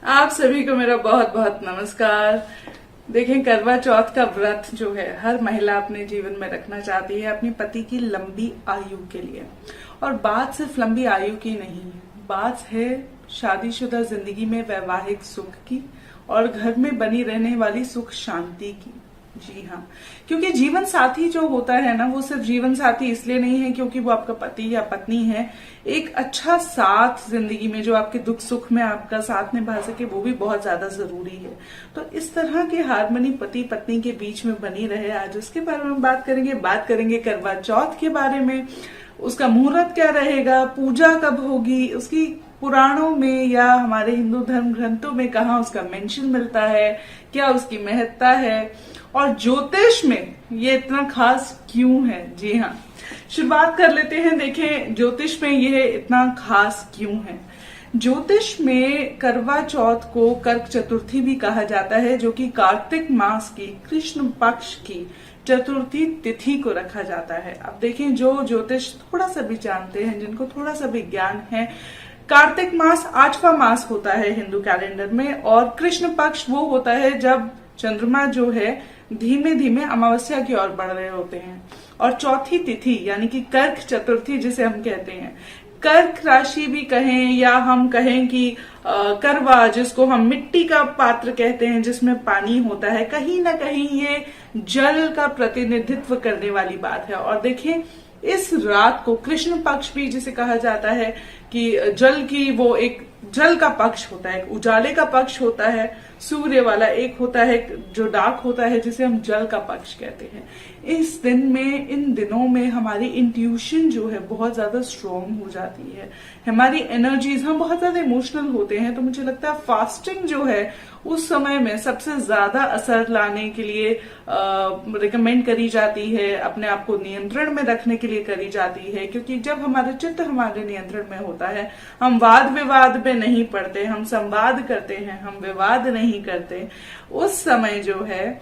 आप सभी को मेरा बहुत बहुत नमस्कार। देखें, करवा चौथ का व्रत जो है हर महिला अपने जीवन में रखना चाहती है अपने पति की लंबी आयु के लिए। और बात सिर्फ लंबी आयु की नहीं है, बात है शादीशुदा जिंदगी में वैवाहिक सुख की और घर में बनी रहने वाली सुख शांति की। जी हाँ, क्योंकि जीवन साथी जो होता है ना, वो सिर्फ जीवन साथी इसलिए नहीं है क्योंकि वो आपका पति या पत्नी है। एक अच्छा साथ जिंदगी में जो आपके दुख सुख में आपका साथ निभा सके, वो भी बहुत ज्यादा जरूरी है। तो इस तरह की हार्मनी पति पत्नी के बीच में बनी रहे, आज उसके बारे में बात करेंगे करवा चौथ के बारे में। उसका मुहूर्त क्या रहेगा, पूजा कब होगी, उसकी पुराणों में या हमारे हिंदू धर्म ग्रंथों में कहाँ उसका मेंशन मिलता है, क्या उसकी महत्ता है, और ज्योतिष में ये इतना खास क्यों है। जी हाँ, शुरुआत कर लेते हैं। देखें, ज्योतिष में ये इतना खास क्यों है। ज्योतिष में करवा चौथ को कर्क चतुर्थी भी कहा जाता है, जो कि कार्तिक मास की कृष्ण पक्ष की चतुर्थी तिथि को रखा जाता है। अब देखें, जो ज्योतिष थोड़ा सा भी जानते हैं, जिनको थोड़ा सा भी ज्ञान है, कार्तिक मास 8वां मास होता है हिंदू कैलेंडर में, और कृष्ण पक्ष वो होता है जब चंद्रमा जो है धीमे धीमे अमावस्या की ओर बढ़ रहे होते हैं। और चौथी तिथि यानी कि कर्क चतुर्थी जिसे हम कहते हैं, कर्क राशि भी कहें या हम कहें कि करवा, जिसको हम मिट्टी का पात्र कहते हैं जिसमें पानी होता है, कहीं ना कहीं ये जल का प्रतिनिधित्व करने वाली बात है। और देखें, इस रात को कृष्ण पक्ष भी जिसे कहा जाता है कि जल की वो एक जल का पक्ष होता है, उजाले का पक्ष होता है, सूर्य वाला एक होता है जो डार्क होता है, जिसे हम जल का पक्ष कहते हैं। इस दिन में, इन दिनों में हमारी इंट्यूशन जो है बहुत ज्यादा स्ट्रॉन्ग हो जाती है, हमारी एनर्जीज, हम बहुत ज्यादा इमोशनल होते हैं। तो मुझे लगता है फास्टिंग जो है उस समय में सबसे ज्यादा असर लाने के लिए रिकमेंड करी जाती है, अपने आप को नियंत्रण में रखने के लिए करी जाती है। क्योंकि जब हमारा चित्त हमारे नियंत्रण में होता है, हम वाद विवाद में नहीं पड़ते, हम संवाद करते हैं, हम विवाद नहीं करते। उस समय जो है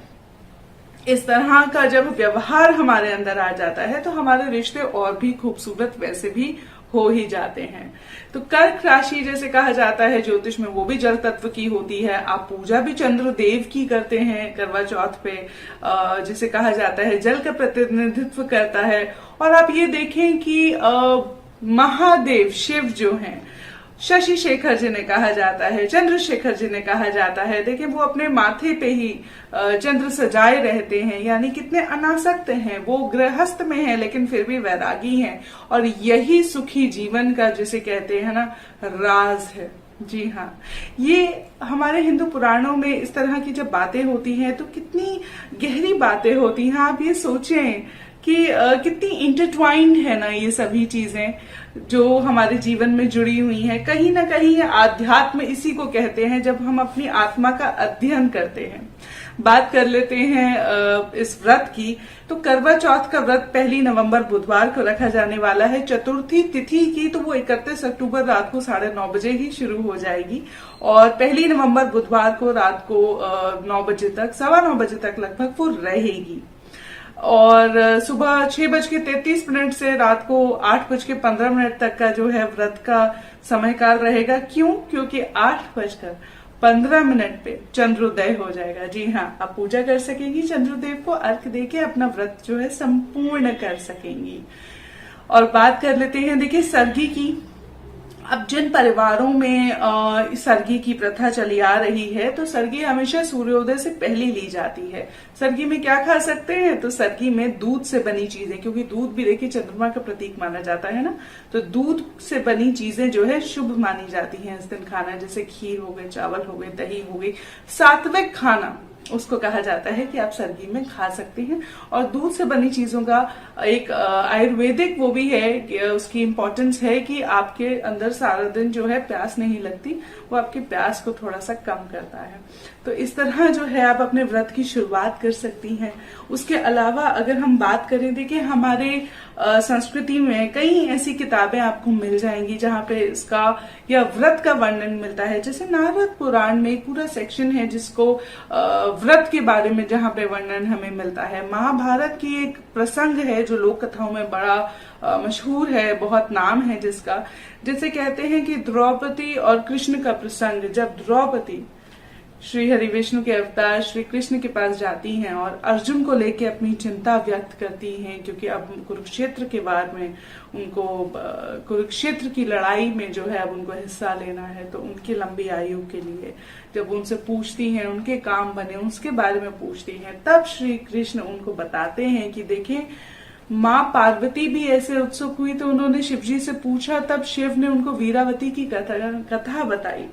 इस तरह का जब व्यवहार हमारे अंदर आ जाता है तो हमारे रिश्ते और भी खूबसूरत वैसे भी हो ही जाते हैं। तो कर्क राशि जैसे कहा जाता है ज्योतिष में, वो भी जल तत्व की होती है। आप पूजा भी चंद्र देव की करते हैं करवा चौथ पे, जिसे कहा जाता है जल का प्रतिनिधित्व करता है। और आप ये देखें कि महादेव शिव जो हैं, शशि शेखर जी ने कहा जाता है, चंद्रशेखर जी ने कहा जाता है। देखिए, वो अपने माथे पे ही चंद्र सजाए रहते हैं, यानी कितने अनासक्त हैं। वो गृहस्थ में हैं लेकिन फिर भी वैरागी हैं, और यही सुखी जीवन का जिसे कहते हैं ना राज है। जी हाँ, ये हमारे हिंदू पुराणों में इस तरह की जब बातें होती हैं तो कितनी गहरी बातें होती हैं। आप ये सोचें कि कितनी इंटरट्वाइंड है ना ये सभी चीजें जो हमारे जीवन में जुड़ी हुई हैं। कहीं ना कहीं आध्यात्म इसी को कहते हैं जब हम अपनी आत्मा का अध्ययन करते हैं। बात कर लेते हैं इस व्रत की। तो करवा चौथ का व्रत 1 नवंबर बुधवार को रखा जाने वाला है। चतुर्थी तिथि की तो वो 31 अक्टूबर रात को 9:30 बजे ही शुरू हो जाएगी, और 1 नवंबर बुधवार को रात को 9 बजे तक, 9:15 बजे तक लगभग वो रहेगी। और सुबह 6:33 से रात को 8:15 तक का जो है व्रत का समय काल रहेगा। क्यों? क्योंकि 8:15 पे चंद्रोदय हो जाएगा। जी हाँ, आप पूजा कर सकेंगी, चंद्रदेव को अर्घ्य देके अपना व्रत जो है संपूर्ण कर सकेंगी। और बात कर लेते हैं, देखिए, सरगी की। अब जिन परिवारों में सरगी की प्रथा चली आ रही है, तो सरगी हमेशा सूर्योदय से पहले ली जाती है। सरगी में क्या खा सकते हैं? तो सरगी में दूध से बनी चीजें, क्योंकि दूध भी देखिए चंद्रमा का प्रतीक माना जाता है ना, तो दूध से बनी चीजें जो है शुभ मानी जाती हैं इस दिन खाना। जैसे खीर हो गए, चावल हो गए, दही हो गई, सात्विक खाना उसको कहा जाता है कि आप सरगी में खा सकते हैं। और दूध से बनी चीजों का एक आयुर्वेदिक वो भी है कि उसकी इम्पोर्टेंस है कि आपके अंदर सारा दिन जो है प्यास नहीं लगती, वो आपकी प्यास को थोड़ा सा कम करता है। तो इस तरह जो है आप अपने व्रत की शुरुआत कर सकती हैं। उसके अलावा अगर हम बात करें, देखिए, हमारे संस्कृति में कई ऐसी किताबें आपको मिल जाएंगी जहाँ पे इसका या व्रत का वर्णन मिलता है। जैसे नारद पुराण में एक पूरा सेक्शन है जिसको व्रत के बारे में जहां पे वर्णन हमें मिलता है। महाभारत की एक प्रसंग है जो लोक कथाओं में बड़ा मशहूर है, बहुत नाम है जिसका। जैसे कहते हैं कि द्रौपदी और कृष्ण का प्रसंग, जब द्रौपदी श्री हरि विष्णु के अवतार श्री कृष्ण के पास जाती हैं और अर्जुन को लेके अपनी चिंता व्यक्त करती हैं, क्योंकि अब कुरुक्षेत्र के वार में उनको, कुरुक्षेत्र की लड़ाई में जो है अब उनको हिस्सा लेना है, तो उनकी लंबी आयु के लिए जब उनसे पूछती हैं, उनके काम बने उसके बारे में पूछती हैं, तब श्री कृष्ण उनको बताते हैं कि देखें, माँ पार्वती भी ऐसे उत्सुक हुई तो उन्होंने शिव जी से पूछा, तब शिव ने उनको वीरावती की कथा बताई।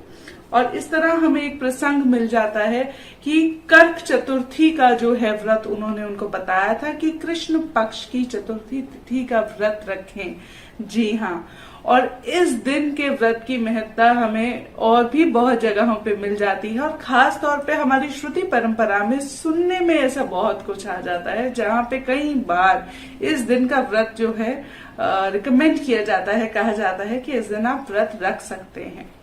और इस तरह हमें एक प्रसंग मिल जाता है कि कर्क चतुर्थी का जो है व्रत उन्होंने उनको बताया था कि कृष्ण पक्ष की चतुर्थी तिथि का व्रत रखें। जी हाँ, और इस दिन के व्रत की महत्ता हमें और भी बहुत जगहों पे मिल जाती है, और खास तौर पे हमारी श्रुति परंपरा में सुनने में ऐसा बहुत कुछ आ जाता है, जहाँ पे कई बार इस दिन का व्रत जो है रिकमेंड किया जाता है, कहा जाता है कि इस दिन आप व्रत रख सकते हैं।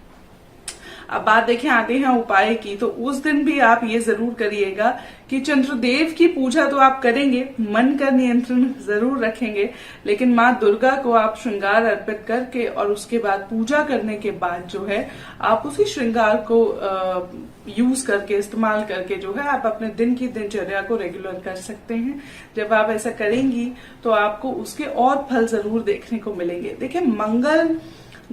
अब बात देखें आते हैं उपाय की, तो उस दिन भी आप ये जरूर करिएगा कि चंद्रदेव की पूजा तो आप करेंगे, मन का नियंत्रण जरूर रखेंगे, लेकिन माँ दुर्गा को आप श्रृंगार अर्पित करके और उसके बाद पूजा करने के बाद जो है आप उसी श्रृंगार को यूज करके, इस्तेमाल करके जो है आप अपने दिन की दिनचर्या को रेगुलर कर सकते हैं। जब आप ऐसा करेंगी तो आपको उसके और फल जरूर देखने को मिलेंगे। देखिए, मंगल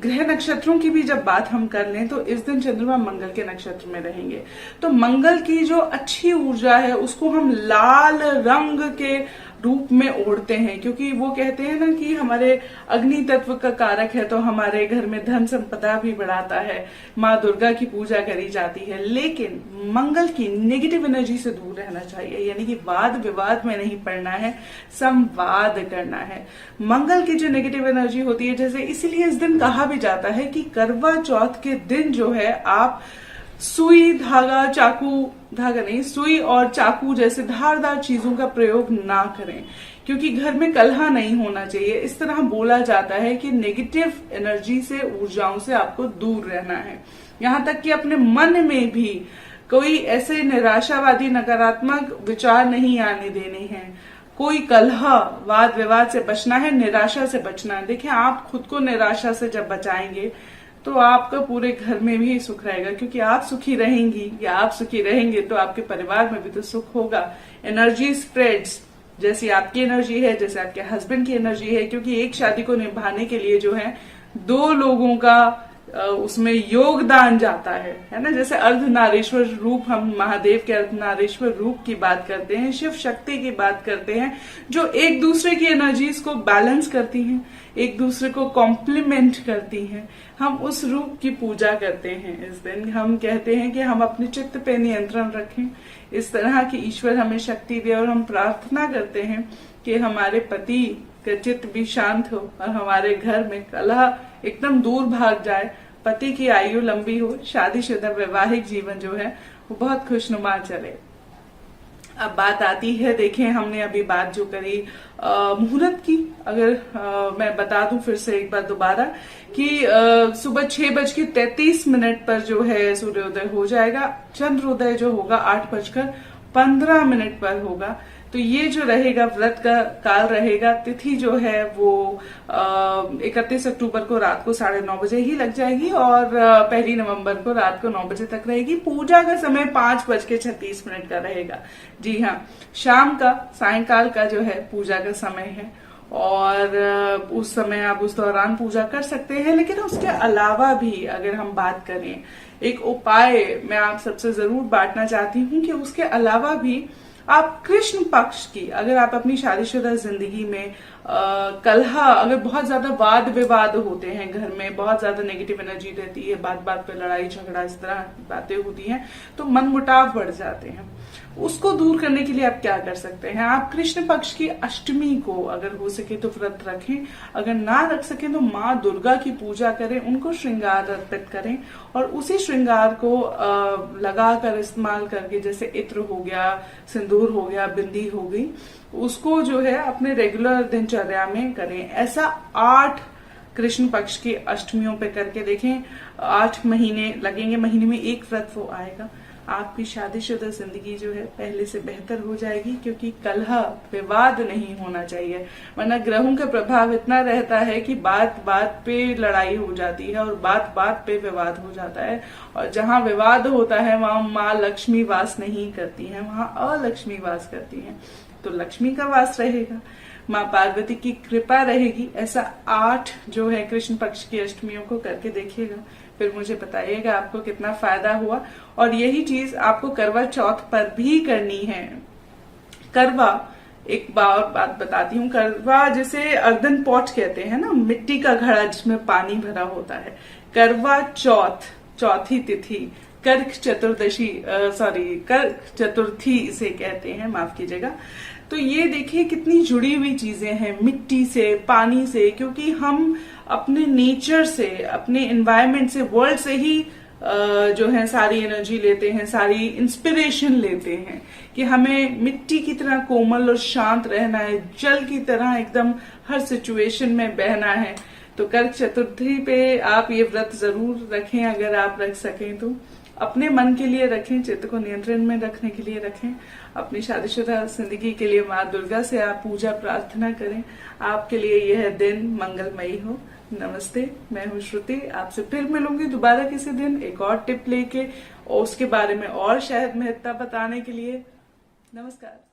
ग्रह नक्षत्रों की भी जब बात हम कर लें तो इस दिन चंद्रमा मंगल के नक्षत्र में रहेंगे, तो मंगल की जो अच्छी ऊर्जा है उसको हम लाल रंग के रूप में ओढ़ते हैं, क्योंकि वो कहते हैं ना कि हमारे अग्नि तत्व का कारक है, तो हमारे घर में धन संपदा भी बढ़ाता है, माँ दुर्गा की पूजा करी जाती है। लेकिन मंगल की नेगेटिव एनर्जी से दूर रहना चाहिए, यानी कि वाद विवाद में नहीं पड़ना है, संवाद करना है। मंगल की जो नेगेटिव एनर्जी होती है, जैसे इसीलिए इस दिन कहा भी जाता है कि करवा चौथ के दिन जो है आप सुई, धागा, चाकू, धागा नहीं, सुई और चाकू जैसे धारदार चीजों का प्रयोग ना करें, क्योंकि घर में कलह नहीं होना चाहिए। इस तरह बोला जाता है कि नेगेटिव एनर्जी से, ऊर्जाओं से आपको दूर रहना है। यहाँ तक कि अपने मन में भी कोई ऐसे निराशावादी नकारात्मक विचार नहीं आने देने हैं, कोई कलह, वाद विवाद से बचना है, निराशा से बचना है। देखिए, आप खुद को निराशा से जब बचाएंगे तो आपका पूरे घर में भी सुख रहेगा, क्योंकि आप सुखी रहेंगी या आप सुखी रहेंगे तो आपके परिवार में भी तो सुख होगा। एनर्जी स्प्रेड्स, जैसी आपकी एनर्जी है, जैसे आपके हस्बैंड की एनर्जी है, क्योंकि एक शादी को निभाने के लिए जो है 2 लोगों का उसमें योगदान जाता है ना। जैसे अर्धनारीश्वर रूप, हम महादेव के अर्धनारीश्वर रूप की बात करते हैं, शिव शक्ति की बात करते हैं, जो एक दूसरे की एनर्जीज को बैलेंस करती हैं, एक दूसरे को कॉम्प्लीमेंट करती हैं। हम उस रूप की पूजा करते हैं इस दिन। हम कहते हैं कि हम अपने चित्त पे नियंत्रण रखें, इस तरह की ईश्वर हमें शक्ति दे, और हम प्रार्थना करते हैं कि हमारे पति का चित्त भी शांत हो और हमारे घर में कलह एकदम दूर भाग जाए, पति की आयु लंबी हो, शादीशुदा वैवाहिक जीवन जो है वो बहुत खुशनुमा चले। अब बात आती है, देखें हमने अभी बात जो करी मुहूर्त की, अगर मैं बता दूं फिर से एक बार दोबारा कि सुबह 6:33 पर जो है सूर्योदय हो जाएगा, चंद्रोदय जो होगा 8:15 पर होगा। तो ये जो रहेगा व्रत का काल रहेगा, तिथि जो है वो 31 अक्टूबर को रात को 9:30 बजे ही लग जाएगी और 1 नवंबर को रात को 9 बजे तक रहेगी। पूजा का समय 5:36 का रहेगा। जी हाँ, शाम का, सायंकाल का जो है पूजा का समय है, और उस समय आप उस दौरान पूजा कर सकते हैं। लेकिन उसके अलावा भी अगर हम बात करें, एक उपाय मैं आप सबसे जरूर बांटना चाहती हूँ कि उसके अलावा भी आप कृष्ण पक्ष की, अगर आप अपनी शादीशुदा जिंदगी में कलह, अगर बहुत ज्यादा वाद विवाद होते हैं घर में, बहुत ज्यादा नेगेटिव एनर्जी रहती है, बात बात पे लड़ाई झगड़ा, इस तरह बातें होती हैं, तो मन मुटाव बढ़ जाते हैं, उसको दूर करने के लिए आप क्या कर सकते हैं? आप कृष्ण पक्ष की अष्टमी को अगर हो सके तो व्रत रखें, अगर ना रख सके तो माँ दुर्गा की पूजा करें, उनको श्रृंगार अर्पित करें, और उसी श्रृंगार को लगाकर, इस्तेमाल करके, जैसे इत्र हो गया, सिंदूर हो गया, बिंदी हो गई, उसको जो है अपने रेगुलर दिनचर्या में करें। ऐसा 8 कृष्ण पक्ष की अष्टमियों पे करके देखें। 8 महीने लगेंगे, महीने में एक व्रत वो आएगा। आपकी शादीशुदा जिंदगी जो है पहले से बेहतर हो जाएगी, क्योंकि कलह विवाद नहीं होना चाहिए। वरना ग्रहों का प्रभाव इतना रहता है कि बात बात पे लड़ाई हो जाती है और बात बात पे विवाद हो जाता है, और जहां विवाद होता है वहां माँ लक्ष्मी वास नहीं करती हैं, वहां अलक्ष्मी वास करती हैं। तो लक्ष्मी का वास रहेगा, माँ पार्वती की कृपा रहेगी। ऐसा 8 जो है कृष्ण पक्ष की अष्टमियों को करके देखिएगा, फिर मुझे बताइएगा आपको कितना फायदा हुआ। और यही चीज आपको करवा चौथ पर भी करनी है। करवा, एक बात बताती हूँ, करवा जिसे अर्दन पॉट कहते हैं ना, मिट्टी का घड़ा जिसमें पानी भरा होता है। करवा चौथ, चौथी तिथि, कर्क चतुर्दशी कर्क चतुर्थी इसे कहते हैं, माफ कीजिएगा। तो ये देखिए कितनी जुड़ी हुई चीजें हैं मिट्टी से, पानी से, क्योंकि हम अपने नेचर से, अपने एनवायरनमेंट से, वर्ल्ड से ही जो है सारी एनर्जी लेते हैं, सारी इंस्पिरेशन लेते हैं कि हमें मिट्टी की तरह कोमल और शांत रहना है, जल की तरह एकदम हर सिचुएशन में बहना है। तो कर्क चतुर्थी पे आप ये व्रत जरूर रखें, अगर आप रख सकें तो। अपने मन के लिए रखें, चित्त को नियंत्रण में रखने के लिए रखें। अपनी शादीशुदा जिंदगी के लिए माँ दुर्गा से आप पूजा प्रार्थना करें। आपके लिए यह दिन मंगलमयी हो। नमस्ते, मैं हूँ श्रुति। आपसे फिर मिलूंगी दोबारा किसी दिन एक और टिप लेके, और उसके बारे में और शायद महत्ता बताने के लिए। नमस्कार।